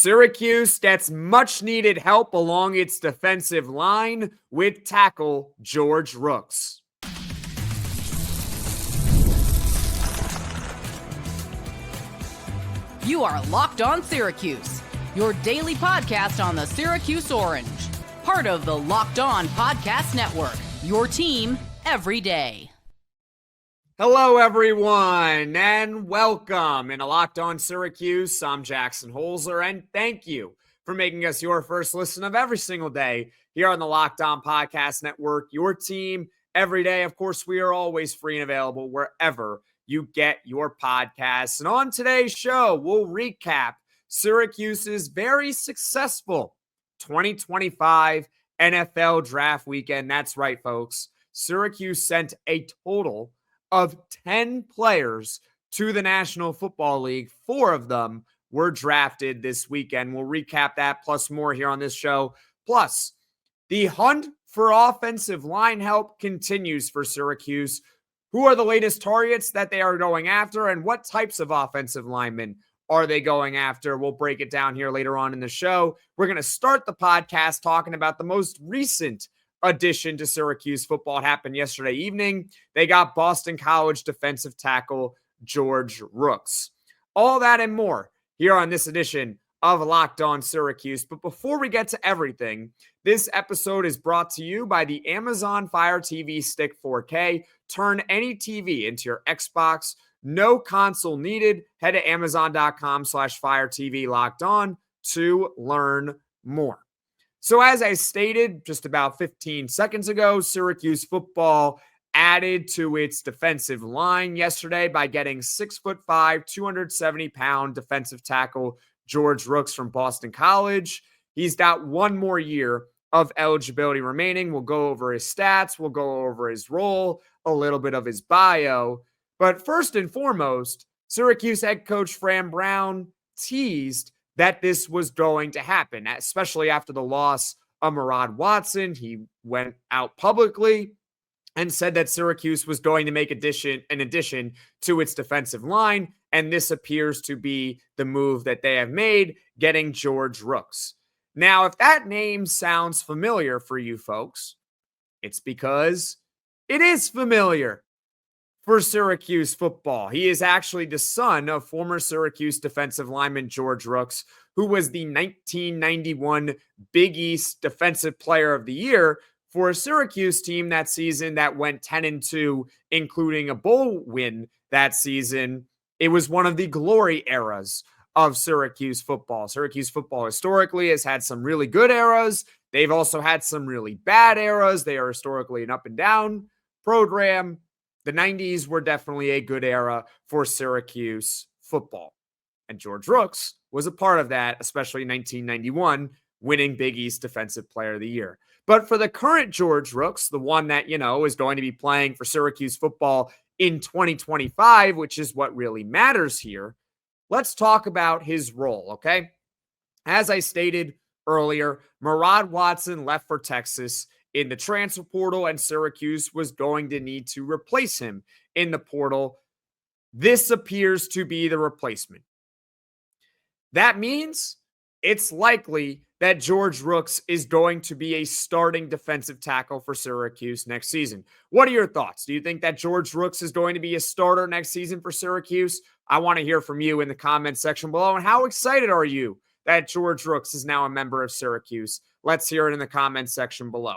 Syracuse gets much needed help along its defensive line with tackle George Rooks. You are Locked On Syracuse, your daily podcast on the Syracuse Orange, part of the Locked On Podcast Network, your team every day. Hello, everyone, and welcome into Locked On Syracuse. I'm Jackson Holzer, and thank you for making us your first listen of every single day here on the Locked On Podcast Network, your team every day. Of course, we are always free and available wherever you get your podcasts. And on today's show, we'll recap Syracuse's very successful 2025 NFL Draft Weekend. That's right, folks. Syracuse sent a total of 10 players to the National Football League. 4 of them were drafted this weekend. We'll recap that plus more here on this show. Plus, the hunt for offensive line help continues for Syracuse. Who are the latest targets that they are going after, and what types of offensive linemen are they going after? We'll break it down here later on in the show. We're going to start the podcast talking about the most recent addition to Syracuse football. It happened yesterday evening. They got Boston College defensive tackle George Rooks. All that and more here on this edition of Locked On Syracuse. But before we get to everything, this episode is brought to you by the Amazon Fire TV Stick 4K. Turn any TV into your Xbox. No console needed. Head to Amazon.com/Fire TV Locked On to learn more. So as I stated just about 15 seconds ago, Syracuse football added to its defensive line yesterday by getting 6'5", 270-pound defensive tackle George Rooks from Boston College. He's got one more year of eligibility remaining. We'll go over his stats. We'll go over his role, a little bit of his bio. But first and foremost, Syracuse head coach Fran teased that this was going to happen, especially after the loss of Monarch Watson. He went out publicly and said that Syracuse was going to make an addition to its defensive line, and this appears to be the move that they have made, getting George Rooks. Now, if that name sounds familiar for you folks, it's because it is familiar for Syracuse football. He is actually the son of former Syracuse defensive lineman George Rooks, who was the 1991 Big East Defensive Player of the Year for a Syracuse team that season that went 10-2, including a bowl win that season. It was one of the glory eras of Syracuse football. Syracuse football historically has had some really good eras. They've also had some really bad eras. They are historically an up and down program. The 90s were definitely a good era for Syracuse football. And George Rooks was a part of that, especially in 1991, winning Big East Defensive Player of the Year. But for the current George Rooks, the one that, is going to be playing for Syracuse football in 2025, which is what really matters here, let's talk about his role, okay? As I stated earlier, Monarch Watson left for Texas in the transfer portal, and Syracuse was going to need to replace him in the portal. This appears to be the replacement. That means it's likely that George Rooks is going to be a starting defensive tackle for Syracuse next season. What are your thoughts? Do you think that George Rooks is going to be a starter next season for Syracuse? I want to hear from you in the comments section below. And how excited are you that George Rooks is now a member of Syracuse? Let's hear it in the comments section below.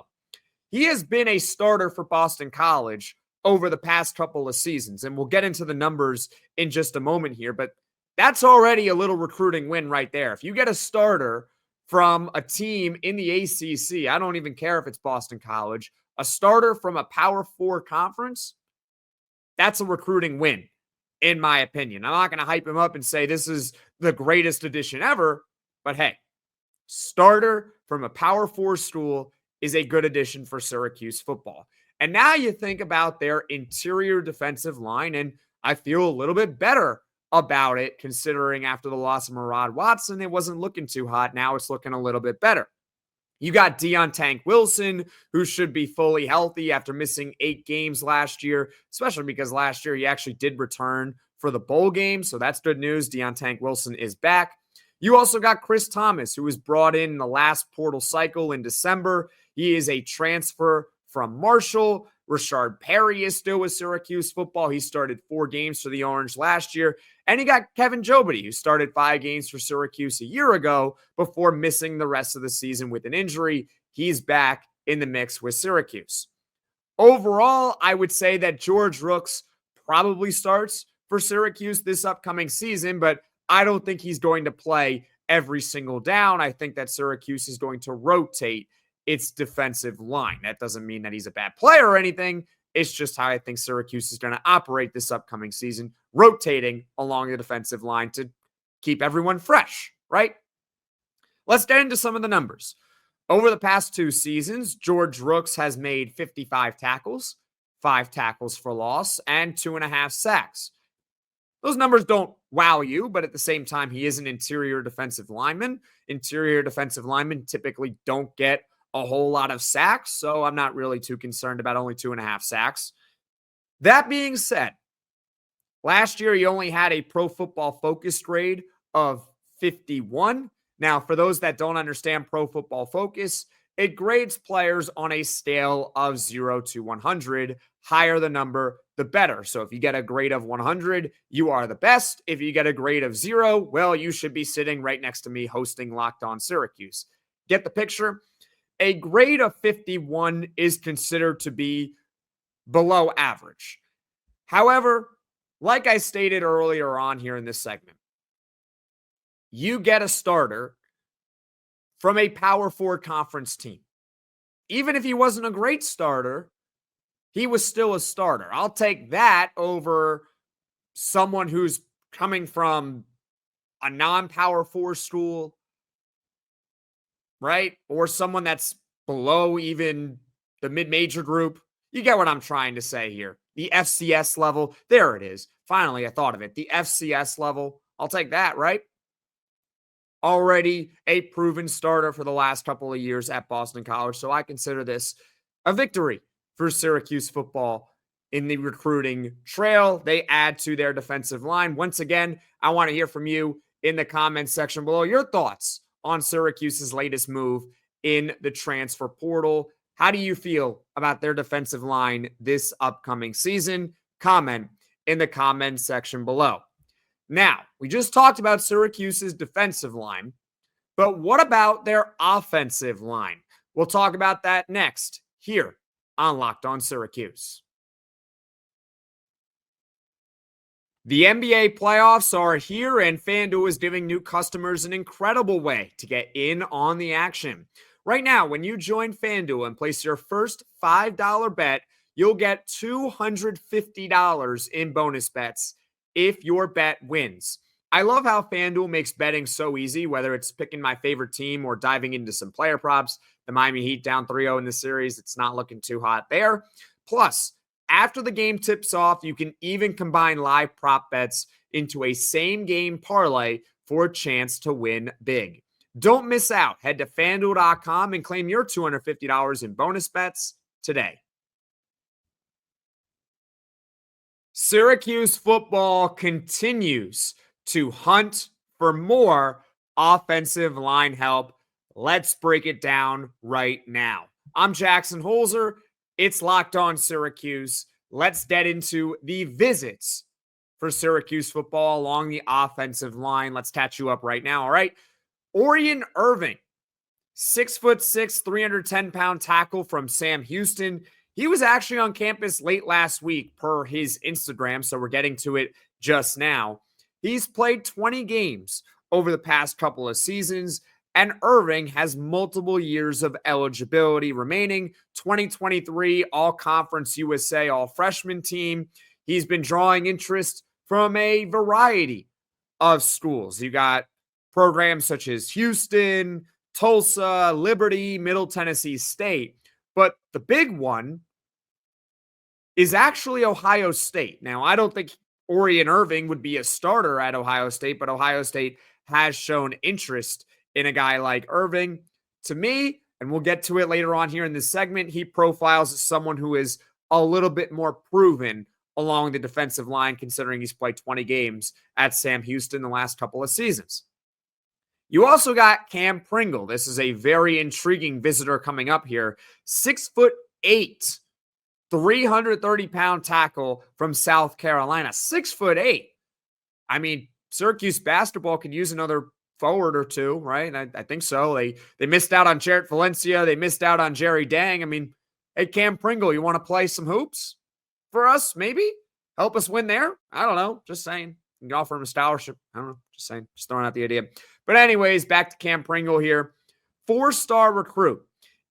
He has been a starter for Boston College over the past couple of seasons, and we'll get into the numbers in just a moment here, but that's already a little recruiting win right there. If you get a starter from a team in the ACC, I don't even care if it's Boston College, a starter from a Power 4 conference, that's a recruiting win, in my opinion. I'm not going to hype him up and say this is the greatest addition ever, but hey, starter from a Power 4 school is a good addition for Syracuse football. And now you think about their interior defensive line, and I feel a little bit better about it, considering after the loss of Monarch Watson, it wasn't looking too hot. Now it's looking a little bit better. You got Deion Tank Wilson, who should be fully healthy after missing 8 games last year, especially because last year he actually did return for the bowl game. So that's good news. Deion Tank Wilson is back. You also got Chris Thomas, who was brought in the last portal cycle in December. He is a transfer from Marshall. Rashard Perry is still with Syracuse football. He started 4 games for the Orange last year. And you got Kevin Jobity, who started 5 games for Syracuse a year ago before missing the rest of the season with an injury. He's back in the mix with Syracuse. Overall, I would say that George Rooks probably starts for Syracuse this upcoming season, but I don't think he's going to play every single down. I think that Syracuse is going to rotate its defensive line. That doesn't mean that he's a bad player or anything. It's just how I think Syracuse is going to operate this upcoming season, rotating along the defensive line to keep everyone fresh, right? Let's get into some of the numbers. Over the past 2 seasons, George Rooks has made 55 tackles, 5 tackles for loss, and 2.5 sacks. Those numbers don't wow you, but at the same time, he is an interior defensive lineman. Interior defensive linemen typically don't get a whole lot of sacks, so I'm not really too concerned about only 2.5 sacks. That being said, last year he only had a Pro Football Focus grade of 51. Now, for those that don't understand Pro Football Focus, it grades players on a scale of 0 to 100. Higher the number, the better. So if you get a grade of 100, you are the best. If you get a grade of 0, well, you should be sitting right next to me hosting Locked On Syracuse. Get the picture? A grade of 51 is considered to be below average. However, like I stated earlier on here in this segment, you get a starter from a Power 4 conference team. Even if he wasn't a great starter, he was still a starter. I'll take that over someone who's coming from a non-Power 4 school, right? Or someone that's below even the mid-major group. You get what I'm trying to say here. The FCS level. There it is. Finally, I thought of it. The FCS level. I'll take that, right? Already a proven starter for the last couple of years at Boston College. So I consider this a victory for Syracuse football in the recruiting trail. They add to their defensive line. Once again, I want to hear from you in the comments section below. Your thoughts on Syracuse's latest move in the transfer portal. How do you feel about their defensive line this upcoming season? Comment in the comments section below. Now, we just talked about Syracuse's defensive line, but what about their offensive line? We'll talk about that next here on Locked On Syracuse. The NBA playoffs are here, and FanDuel is giving new customers an incredible way to get in on the action. Right now, when you join FanDuel and place your first $5 bet, you'll get $250 in bonus bets if your bet wins. I love how FanDuel makes betting so easy, whether it's picking my favorite team or diving into some player props. The Miami Heat down 3-0 in the series. It's not looking too hot there. Plus, after the game tips off, you can even combine live prop bets into a same-game parlay for a chance to win big. Don't miss out. Head to FanDuel.com and claim your $250 in bonus bets today. Syracuse football continues to hunt for more offensive line help. Let's break it down right now. I'm Jackson Holzer. It's Locked On Syracuse. Let's get into the visits for Syracuse football along the offensive line. Let's catch you up right now, all right? Orion Irving, 6'6", 310-pound tackle from Sam Houston. He was actually on campus late last week per his Instagram, so we're getting to it just now. He's played 20 games over the past couple of seasons, and Irving has multiple years of eligibility remaining. 2023 All-Conference USA All-Freshman team. He's been drawing interest from a variety of schools. You got programs such as Houston, Tulsa, Liberty, Middle Tennessee State. But the big one is actually Ohio State. Now, I don't think Orion Irving would be a starter at Ohio State, but Ohio State has shown interest in a guy like Irving. To me, and we'll get to it later on here in this segment, he profiles as someone who is a little bit more proven along the defensive line, considering he's played 20 games at Sam Houston the last couple of seasons. You also got Kam Pringle. This is a very intriguing visitor coming up here. 6'8", 330-pound tackle from South Carolina. 6'8". I mean, Syracuse basketball could use another forward or two, right? I think so. They missed out on Jarrett Valencia. They missed out on Jerry Dang. I mean, hey, Kam Pringle, you want to play some hoops for us? Maybe help us win there. I don't know. Just saying. You can offer him a scholarship. I don't know. Just saying. Just throwing out the idea. But anyways, back to Kam Pringle here. 4-star recruit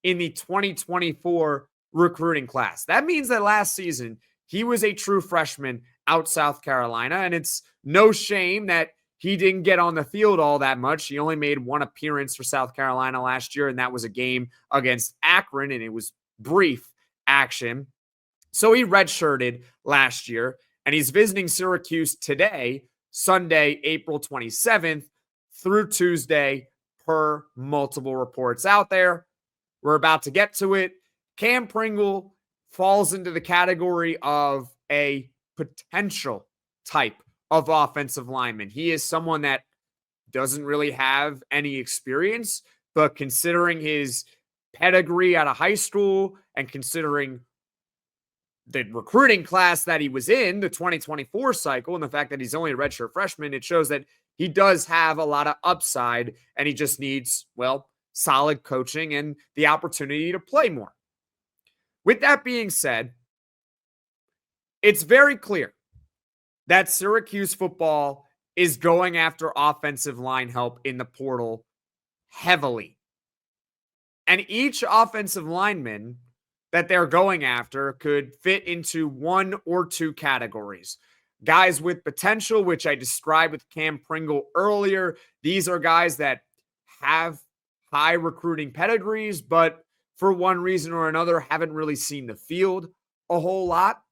in the 2024 recruiting class. That means that last season, he was a true freshman out South Carolina, and it's no shame that he didn't get on the field all that much. He only made one appearance for South Carolina last year, and that was a game against Akron, and it was brief action. So he redshirted last year, and he's visiting Syracuse today, Sunday, April 27th through Tuesday, per multiple reports out there. We're about to get to it. Kam Pringle falls into the category of a potential type of offensive lineman. He is someone that doesn't really have any experience, but considering his pedigree out of high school and considering the recruiting class that he was in, the 2024 cycle, and the fact that he's only a redshirt freshman, it shows that he does have a lot of upside, and he just needs, well, solid coaching and the opportunity to play more. With that being said, it's very clear that Syracuse football is going after offensive line help in the portal heavily. And each offensive lineman that they're going after could fit into one or two categories. Guys with potential, which I described with Kam Pringle earlier. These are guys that have high recruiting pedigrees, but for one reason or another, haven't really seen the field a whole lot.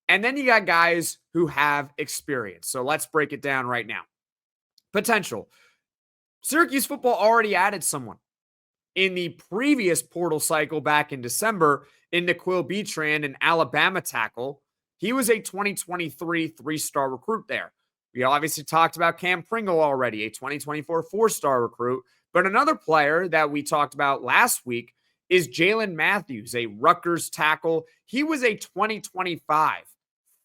And then you got guys who have experience. So let's break it down right now. Potential. Syracuse football already added someone in the previous portal cycle back in December in Niquil Beatran, an Alabama tackle. He was a 2023 3-star recruit there. We obviously talked about Kam Pringle already, a 2024 4-star recruit. But another player that we talked about last week is Jalen Matthews, a Rutgers tackle. He was a 2025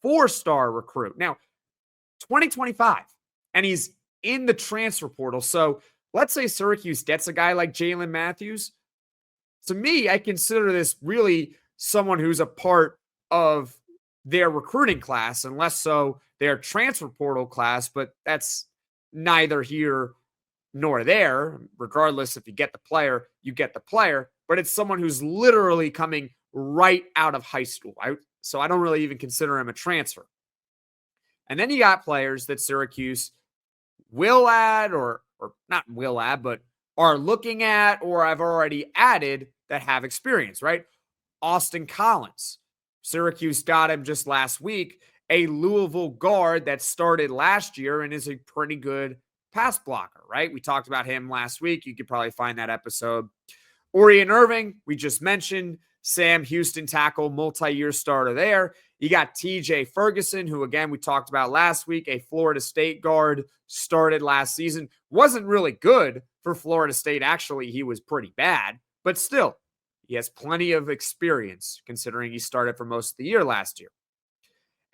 4-star recruit. Now, 2025, and he's in the transfer portal. So let's say Syracuse gets a guy like Jalen Matthews. To me, I consider this really someone who's a part of their recruiting class, and less so their transfer portal class, but that's neither here nor there. Regardless, if you get the player, you get the player, but it's someone who's literally coming right out of high school. So I don't really even consider him a transfer. And then you got players that Syracuse will add or not will add, but are looking at or have already added that have experience, right? Austin Collins. Syracuse got him just last week, a Louisville guard that started last year and is a pretty good pass blocker, right? We talked about him last week. You could probably find that episode. Orion Irving, we just mentioned. Sam Houston tackle, multi-year starter there. You got TJ Ferguson, who, again, we talked about last week, a Florida State guard, started last season. Wasn't really good for Florida State. Actually, he was pretty bad, but still, he has plenty of experience considering he started for most of the year last year.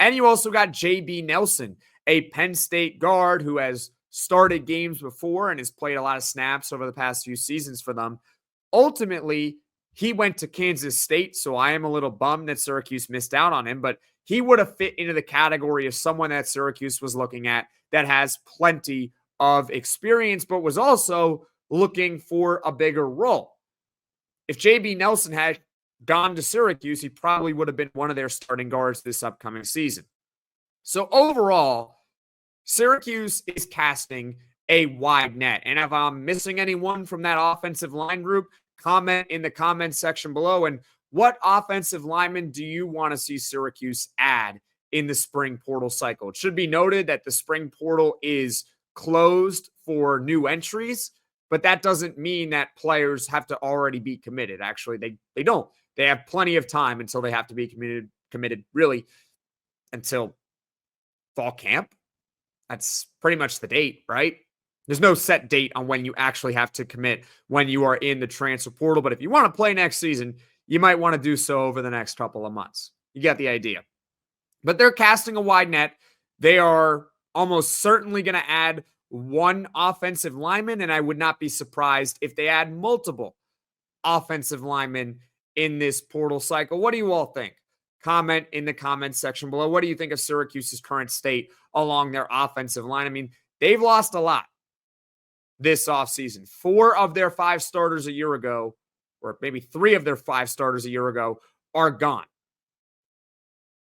And you also got J.B. Nelson, a Penn State guard who has started games before and has played a lot of snaps over the past few seasons for them. Ultimately, he went to Kansas State, so I am a little bummed that Syracuse missed out on him, but he would have fit into the category of someone that Syracuse was looking at that has plenty of experience, but was also looking for a bigger role. If J.B. Nelson had gone to Syracuse, he probably would have been one of their starting guards this upcoming season. So overall, Syracuse is casting a wide net. And if I'm missing anyone from that offensive line group, comment in the comments section below. And what offensive lineman do you want to see Syracuse add in the spring portal cycle? It should be noted that the spring portal is closed for new entries, but that doesn't mean that players have to already be committed. Actually, they don't. They have plenty of time until they have to be committed really until fall camp. That's pretty much the date, right? There's no set date on when you actually have to commit when you are in the transfer portal. But if you want to play next season, you might want to do so over the next couple of months. You get the idea. But they're casting a wide net. They are almost certainly going to add one offensive lineman, and I would not be surprised if they add multiple offensive linemen in this portal cycle. What do you all think? Comment in the comments section below. What do you think of Syracuse's current state along their offensive line? I mean, they've lost a lot this offseason. 4 of their 5 starters a year ago, or maybe 3 of their 5 starters a year ago, are gone.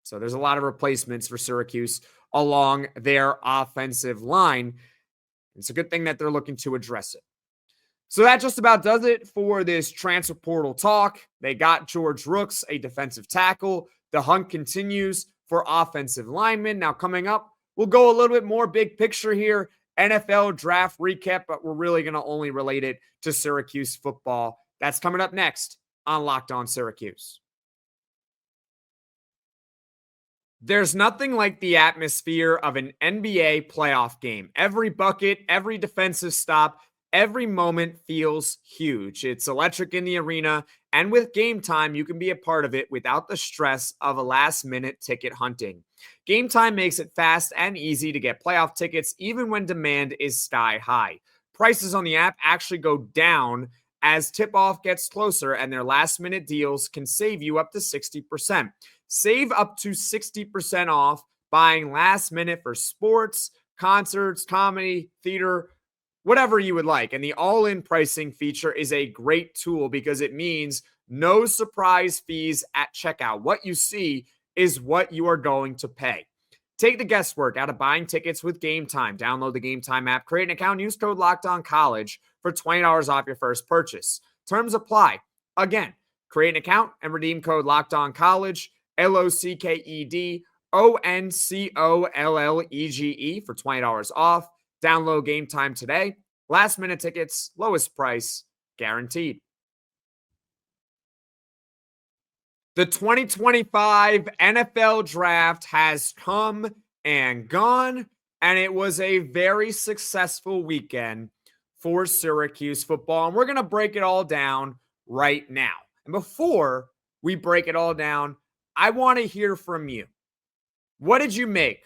So there's a lot of replacements for Syracuse along their offensive line. It's a good thing that they're looking to address it. So that just about does it for this transfer portal talk. They got George Rooks, a defensive tackle. The hunt continues for offensive linemen. Now coming up, we'll go a little bit more big picture here. NFL draft recap, but we're really going to only relate it to Syracuse football. That's coming up next on Locked On Syracuse. There's nothing like the atmosphere of an NBA playoff game. Every bucket, every defensive stop, every moment feels huge. It's electric in the arena, and with Gametime, you can be a part of it without the stress of a last-minute ticket hunting. Gametime makes it fast and easy to get playoff tickets even when demand is sky high. Prices on the app actually go down as tip-off gets closer, and their last-minute deals can save you up to 60%. Save up to 60% off buying last minute for sports, concerts, comedy, theater, whatever you would like. And the all-in pricing feature is a great tool because it means no surprise fees at checkout. What you see is what you are going to pay. Take the guesswork out of buying tickets with Gametime. Download the Gametime app, create an account, use code LOCKEDONCollege for $20 off your first purchase. Terms apply. Again, create an account and redeem code LOCKEDONCollege, LOCKEDONCOLLEGE for $20 off. Download Gametime today. Last minute tickets, lowest price, guaranteed. The 2025 NFL Draft has come and gone, and it was a very successful weekend for Syracuse football. And we're going to break it all down right now. And before we break it all down, I want to hear from you. What did you make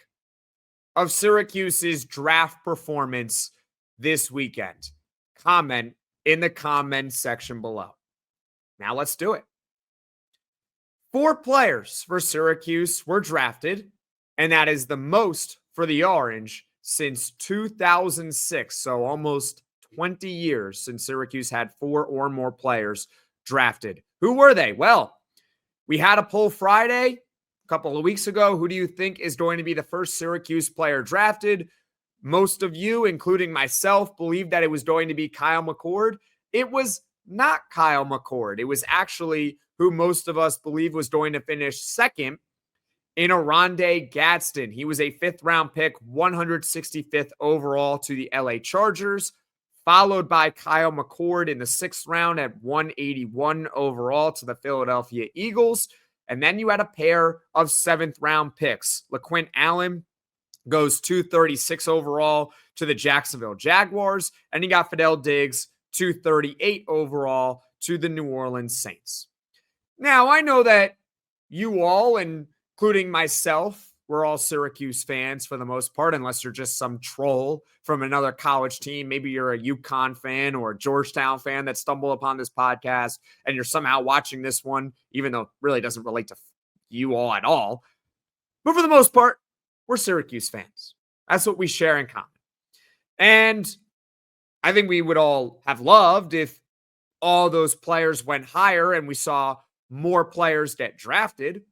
of Syracuse's draft performance this weekend? Comment in the comment section below. Now let's do it. 4 players for Syracuse were drafted, and that is the most for the Orange since 2006. So almost 20 years since Syracuse had 4 or more players drafted. Who were they? Well, we had a poll Friday a couple of weeks ago. Who do you think is going to be the first Syracuse player drafted? Most of you, including myself, believed that it was going to be Kyle McCord. It was not Kyle McCord. It was actually who most of us believe was going to finish second in Oronde Gadsden. He was a 5th-round pick, 165th overall to the LA Chargers, followed by Kyle McCord in the 6th round at 181 overall to the Philadelphia Eagles. And then you had a pair of 7th-round picks. LeQuint Allen goes 236 overall to the Jacksonville Jaguars, and you got Fadil 238 overall to the New Orleans Saints. Now, I know that you all, including myself, we're all Syracuse fans for the most part, unless you're just some troll from another college team. Maybe you're a UConn fan or a Georgetown fan that stumbled upon this podcast and you're somehow watching this one, even though it really doesn't relate to you all at all. But for the most part, we're Syracuse fans. That's what we share in common. And I think we would all have loved if all those players went higher and we saw more players get drafted.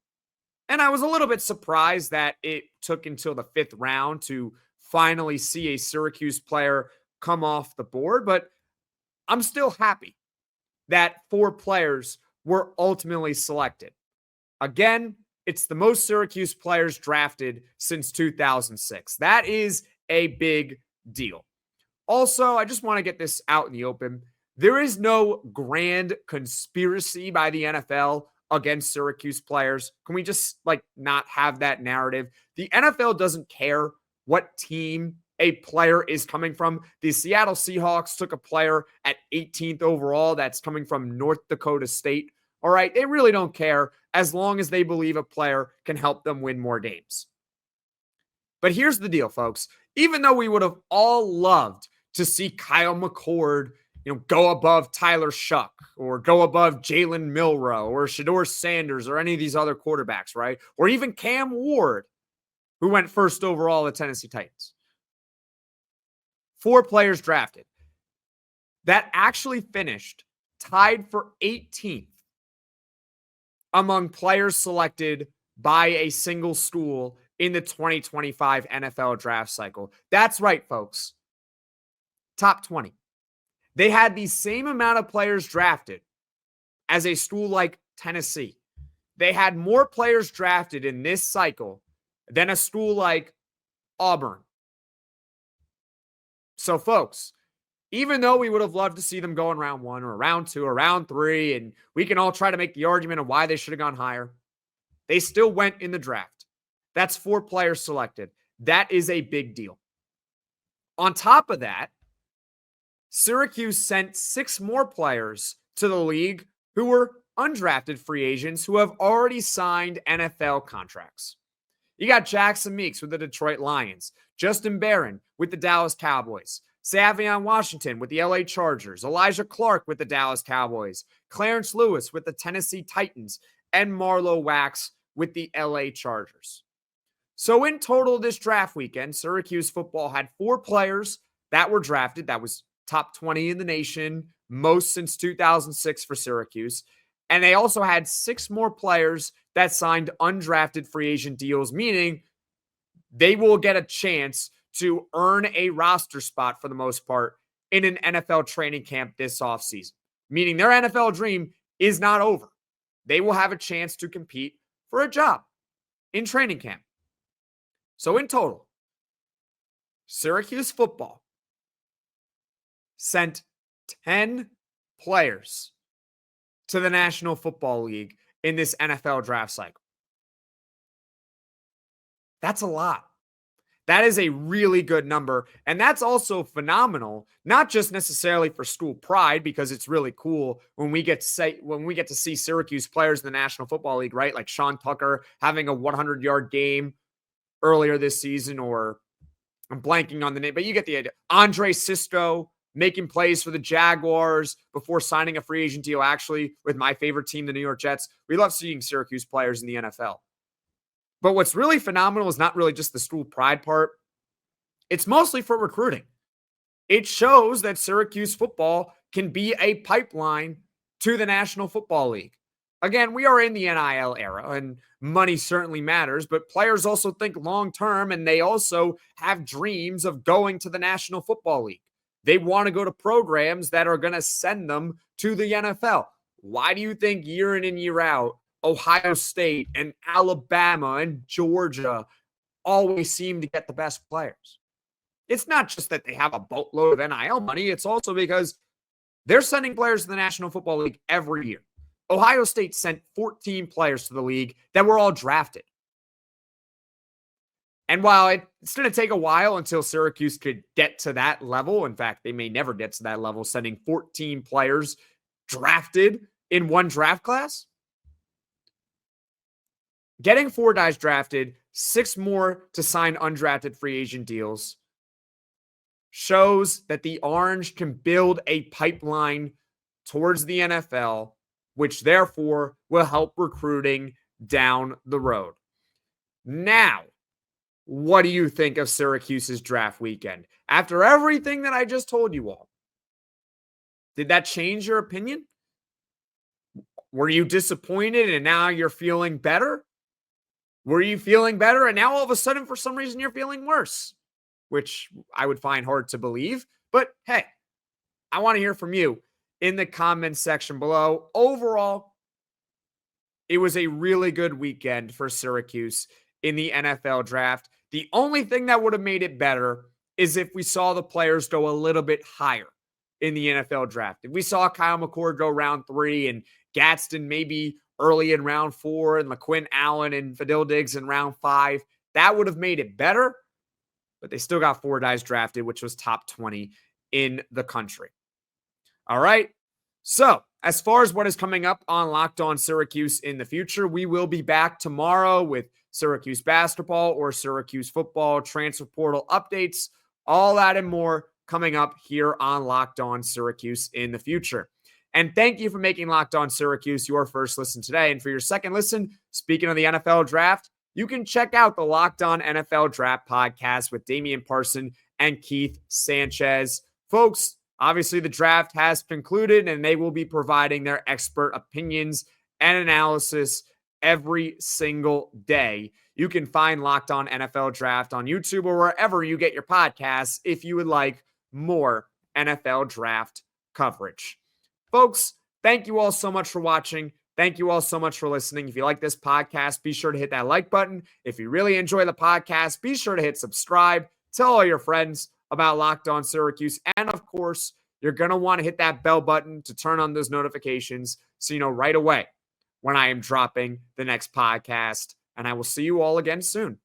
And I was a little bit surprised that it took until the 5th round to finally see a Syracuse player come off the board. But I'm still happy that 4 players were ultimately selected. Again, it's the most Syracuse players drafted since 2006. That is a big deal. Also, I just want to get this out in the open. There is no grand conspiracy by the NFL against Syracuse players. Can we just not have that narrative? The NFL doesn't care what team a player is coming from. The Seattle Seahawks took a player at 18th overall that's coming from North Dakota State. All right, they really don't care as long as they believe a player can help them win more games. But here's the deal, folks. Even though we would have all loved to see Kyle McCord, go above Tyler Shuck or go above Jalen Milroe or Shedeur Sanders or any of these other quarterbacks, right? Or even Cam Ward, who went first overall at Tennessee Titans. 4 players drafted that actually finished tied for 18th among players selected by a single school in the 2025 NFL draft cycle. That's right, folks. Top 20. They had the same amount of players drafted as a school like Tennessee. They had more players drafted in this cycle than a school like Auburn. So, folks, even though we would have loved to see them go in round 1 or round 2 or round 3, and we can all try to make the argument of why they should have gone higher, they still went in the draft. That's 4 players selected. That is a big deal. On top of that, Syracuse sent 6 more players to the league who were undrafted free agents who have already signed NFL contracts. You got Jackson Meeks with the Detroit Lions, Justin Barron with the Dallas Cowboys, Savion Washington with the LA Chargers, Elijah Clark with the Dallas Cowboys, Clarence Lewis with the Tennessee Titans, and Marlowe Wax with the LA Chargers. So in total this draft weekend, Syracuse football had 4 players that were drafted. That was top 20 in the nation, most since 2006 for Syracuse. And they also had 6 more players that signed undrafted free agent deals, meaning they will get a chance to earn a roster spot for the most part in an NFL training camp this offseason, meaning their NFL dream is not over. They will have a chance to compete for a job in training camp. So in total, Syracuse football sent 10 players to the National Football League in this NFL draft cycle. That's a lot. That is a really good number. And that's also phenomenal, not just necessarily for school pride, because it's really cool when we get to see Syracuse players in the National Football League, right? Like Sean Tucker having a 100-yard game earlier this season, or I'm blanking on the name, but you get the idea. Andre Cisco making plays for the Jaguars before signing a free agent deal, actually, with my favorite team, the New York Jets. We love seeing Syracuse players in the NFL. But what's really phenomenal is not really just the school pride part. It's mostly for recruiting. It shows that Syracuse football can be a pipeline to the National Football League. Again, we are in the NIL era, and money certainly matters, but players also think long-term, and they also have dreams of going to the National Football League. They want to go to programs that are going to send them to the NFL. Why do you think year in and year out, Ohio State and Alabama and Georgia always seem to get the best players? It's not just that they have a boatload of NIL money. It's also because they're sending players to the National Football League every year. Ohio State sent 14 players to the league that were all drafted. And while it's going to take a while until Syracuse could get to that level, in fact, they may never get to that level, sending 14 players drafted in one draft class, getting 4 guys drafted, 6 more to sign undrafted free agent deals, shows that the Orange can build a pipeline towards the NFL, which therefore will help recruiting down the road. Now, what do you think of Syracuse's draft weekend? After everything that I just told you all, did that change your opinion? Were you disappointed and now you're feeling better? Were you feeling better and now all of a sudden for some reason you're feeling worse? Which I would find hard to believe. But hey, I want to hear from you in the comments section below. Overall, it was a really good weekend for Syracuse in the NFL draft. The only thing that would have made it better is if we saw the players go a little bit higher in the NFL draft. If we saw Kyle McCord go round 3 and Gadsden maybe early in round 4 and LeQuint Allen and Fadil Diggs in round 5, that would have made it better. but they still got 4 guys drafted, which was top 20 in the country. All right. So as far as what is coming up on Locked On Syracuse in the future, we will be back tomorrow with Syracuse basketball or Syracuse football, transfer portal updates, all that and more coming up here on Locked On Syracuse in the future. And thank you for making Locked On Syracuse your first listen today. And for your second listen, speaking of the NFL draft, you can check out the Locked On NFL Draft podcast with Damian Parson and Keith Sanchez. Folks, obviously the draft has concluded and they will be providing their expert opinions and analysis every single day. You can find Locked On NFL Draft on YouTube or wherever you get your podcasts if you would like more NFL draft coverage. Folks, thank you all so much for watching. Thank you all so much for listening. If you like this podcast, be sure to hit that like button. If you really enjoy the podcast, be sure to hit subscribe. Tell all your friends about Locked On Syracuse. And of course, you're going to want to hit that bell button to turn on those notifications so you know right away when I am dropping the next podcast. And I will see you all again soon.